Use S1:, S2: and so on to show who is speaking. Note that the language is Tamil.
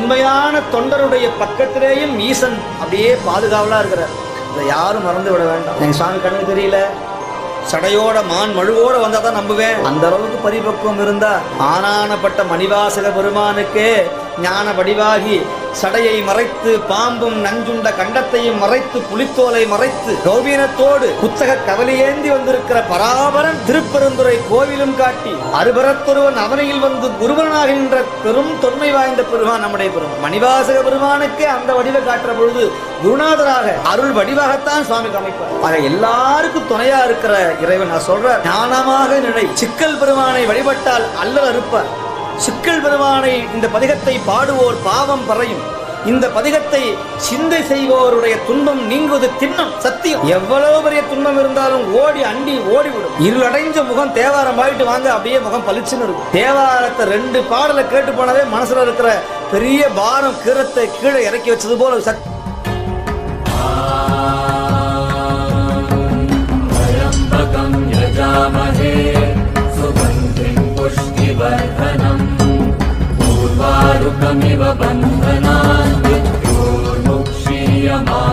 S1: உண்மையான தொண்டருடைய பக்கத்திலேயும் ஈசன் அப்படியே பாதுகாவலா இருக்கிறார். இதை யாரும் மறந்து விட வேண்டாம். எங்க சுவாமி கண்ணுக்கு தெரியல, சடையோட மான் மழுவோட வந்தா தான் நம்புவேன். அந்த அளவுக்கு பரிபக்குவம் இருந்தா ஆனானப்பட்ட மணிவாசக பெருமானுக்கே ஞான வடிவாகி சடையை மறைத்து பாம்பும் நஞ்சுண்ட கண்டத்தையும் மறைத்து புலித்தோலை மறைத்து கௌபீனத்தோடு புத்தக கவலையேந்தி வந்திருக்கிற பராபரன் திருப்பெருந்துறை கோவிலும் காட்டி அறுபரத்தொருவன் அவனையில் வந்து குருவனாகின்ற பெரும் தொன்மை வாய்ந்த பெருமான் நம்முடைய பெருமான் மணிவாசக பெருமானுக்கே அந்த வடிவை காட்டுற பொழுது குருநாதராக அருள் வடிவாகத்தான் சுவாமி அமைப்பார். ஆக எல்லாருக்கும் துணையா இருக்கிற இறைவன் நான் சொல்ற ஞானமாக நினை. சிக்கல் பெருமானை வழிபட்டால் அல்லல் அறுப்பார். சிக்கல் பெருமானை இந்த பதிகத்தை பாடுவோர் பாவம் பறையும். இந்த பதிகத்தை சிந்தை செய்வோருடைய துன்பம் நீங்குவது திண்ணம் சத்தியம். எவ்வளவு பெரிய துன்பம் இருந்தாலும் ஓடி அண்டி ஓடிவிடும். இருளடைஞ்ச முகம் தேவாரம் பாடிட்டு வாங்க, அப்படியே முகம் பளிச்சுன்னு இருக்கும். தேவாரத்தை 2 பாடலை கேட்டு போனதே மனசுல இருக்கிற பெரிய பாரம் கீரத்தை கீழே இறக்கி வச்சது போல சக்தி.
S2: पूर्वारुकमिव बन्धनान् विद्योर्मुक्षीयमामृतात्